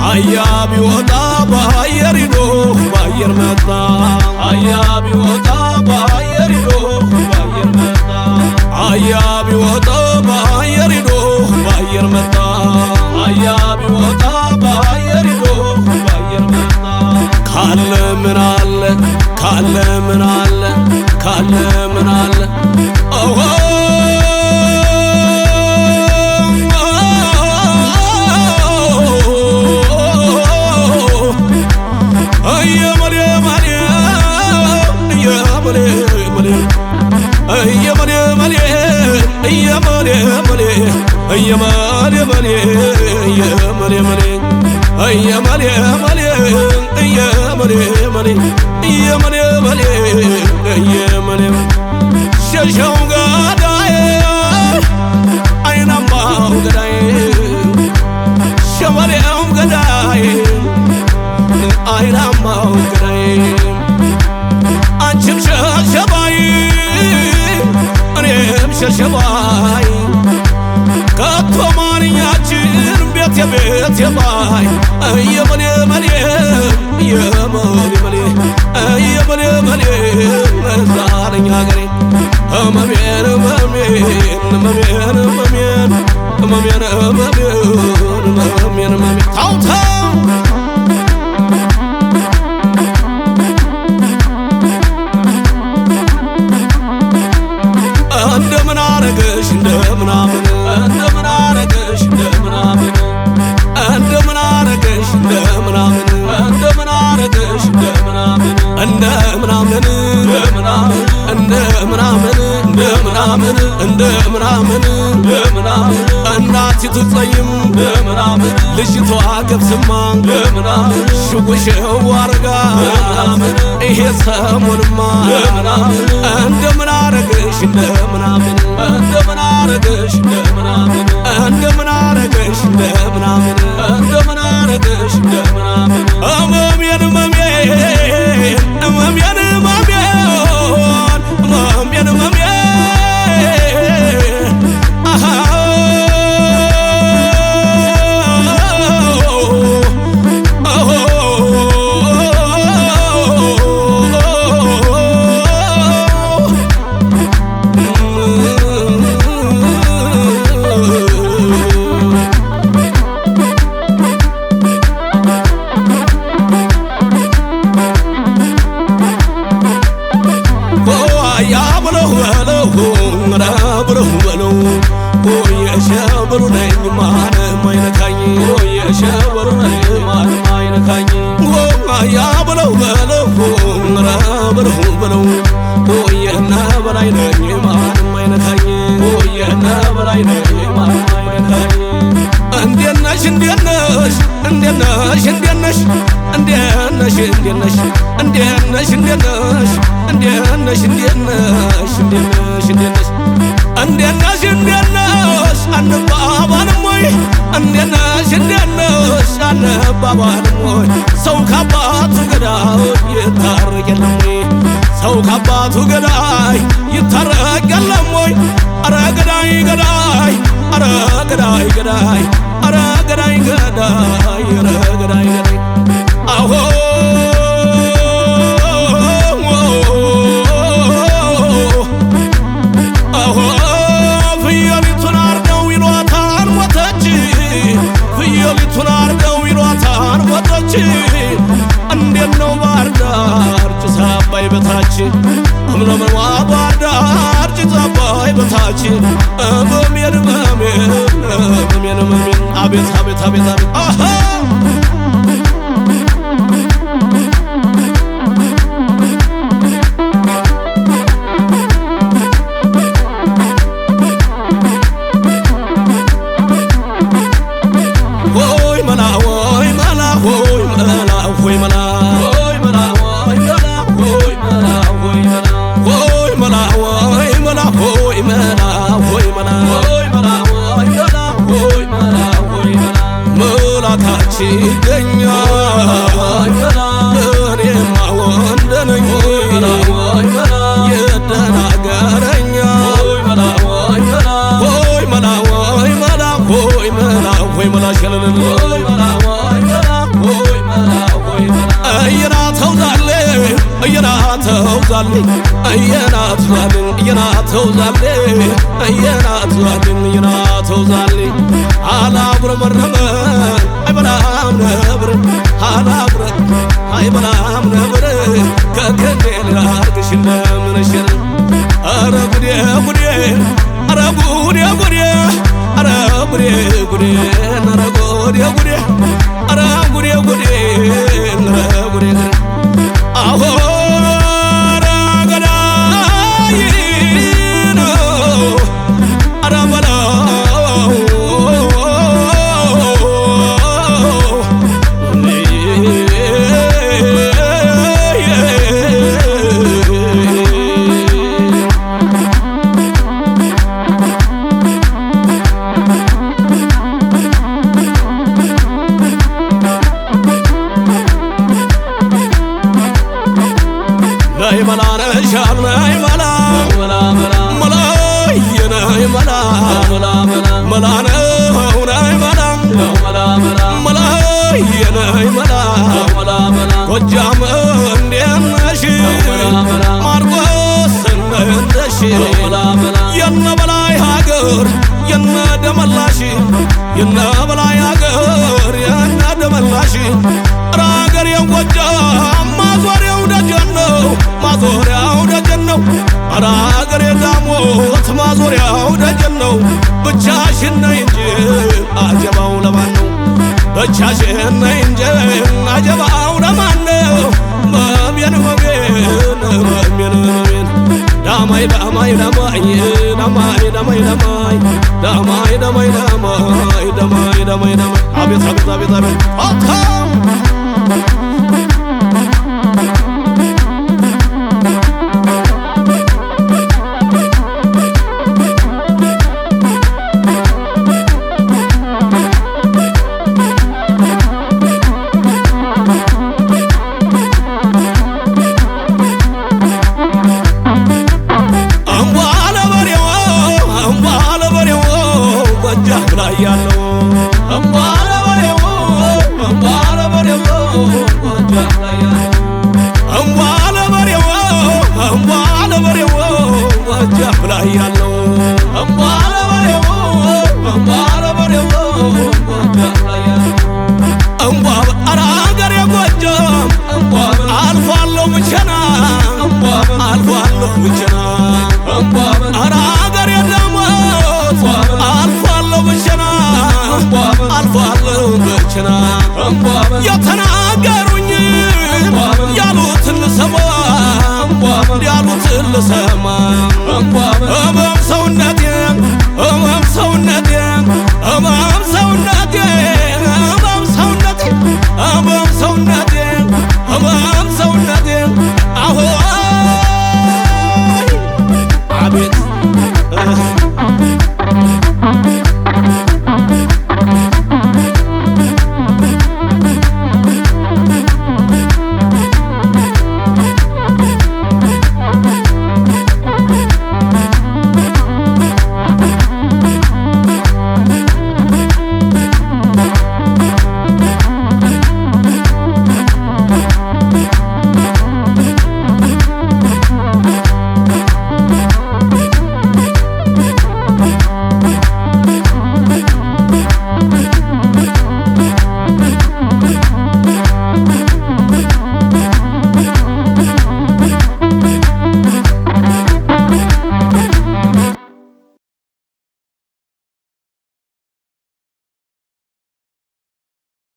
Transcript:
አያቢ ወጣ ባየር ሂዶ ባየር መጣ አያቢ ወጣ ባየር ሂዶ ባየር መጣ አያቢ ወጣ ባየር ሂዶ ባየር መጣ አያቢ ወጣ ባየር ሂዶ ባየር መጣ ካለ ምን አለ ካለ ምን አለ ካለ ምን አለ ኦሆ ሸሸው ገዳይ አይናማው ገዳይ ሸመሌው ገዳይ አይናማው ገዳይ አንቺም ሸሸባይ እኔም ሸሸባይ ከቶ ማንኛችን ቤት የቤት የባይ እየመሌ መሌ እየመሌ መሌ እየመሌ መሌ ዛሬኛ ሀገሬ እመሜን እመሜን እመሜን እመሜን እመሜን እመሜን እመሜን እመሜን ታው ታው እንደምን አረገሽ እንደምናምን እንደምን አረገሽ እንደምናምን እንደምን አረገሽ እንደምናምን እንደምን አረገሽ እንደምናምን እንደምናምን እንደምናምን እንደምናምን እንደምናምን እንደምናምን እንደምናምን እናቲቱ ትጸይም እንደምናምን ልጅቷ ገብስማ እንደምናምን ሽጉሽው አርጋ እንደምናምን ይሄ ሰሞንማ እንደምናምን እንደምን አረገሽ እንደምናምን እንደምን አረገሽ እንደምናምን እንደምን አረገሽ እንደምናምን እንደምን አረገሽ እንደምናምን እመሜን እመሜን እመሜን እመሜን እመሜን እመሜን አሃ የሸበሩ ነኝ ማንም አይነካኝ የሸበሩ ነኝ ማንም አይነካኝ ያ በለው በለው በለው በለው የና በላይ ነኝ ማንም አይነካኝ የና በላይ ነኝ ማንም አይነካኝ እንዴት ነሽ እንዴት ነሽ እንዴት ነሽ እንዴት ነሽ እንዴት ነሽ እንዴት ነሽ እንዴት ነሽ እንዴት ነሽ እንዴት ነሽ እንዴት ነሽ እንዴት ነሽ እንዴት ነሽ እንዴት ነሽ እንዴት ነሽ አንባባልም ወይ እንዴት ነሽ እንዴት ነሽ አንባባልም ወይ ሰው ከአባቱ ገዳይ ይታረቅ የለም ወይ ሰው ከአባቱ ገዳይ ይታረቅ የለም ወይ ኧረ ገዳይ ገዳይ ኧረ ገዳይ ገዳይ ኧረ ገዳይ ገዳይ ኧረ ገዳይ ገዳይ አዎ ፍየሊቱን አርደው ይሏታል ሞተች ፍየሊቱን አርደው ይሏታል ሞተች እንዴት ነው ባህር ዳር ጭስ አባይ በታች እምነመዋ ባህር ዳር ጭስ አባይ በታች እመሜን እመሜን እመሜን እመሜን አቤት አቤት አቤት አቤት አሃ መላካችን ተውዛልኝ እየናትዛልኝ እየናተውዛልኝ እየናትዛልኝ እየናተውዛልኝ አላጉረመረመ አይበላም ነብር አላጉረ አይበላም ነብር ከከኔ ላርግሽ እንደምንሽር አረ ጉዴ ጉዴ አረ ጉዴ ጉዴ አረ ጉዴ ጉዴ አረ ጉዴ ጉዴ አረ ጉዴ ጉዴ አረ ጉዴ አሆ ጎጃም እንዴት ነሽ ማርቆስ እንደነሽ የነ በላይ ሀገር የነ ደመላሽ የነ በላይ ሀገር የነ ደመላሽ ራገር የጎጃም ማዞሪያው ደጀን ነው ማዞሪያው ደጀን ነው ራገር የዳሞት ማዞሪያው ደጀን ነው ብቻሽን ነይ እንጂ አጀባው ለማን ነው ብቻሽን ነይ እንጂ አጀባው ለማን ነው መሜን መሜን መሜን መሜን ዳማይ ዳማይ ዳማይ ዳማይ ዳማይ ዳማይ ዳማይ ዳማይ ዳማይ ዳማይ ዳማይ ዳማይ አቤት አቤት አቤት አቤት አታ የተናገሩኝ ያሉትን ልሰማ ያሉትን ልሰማ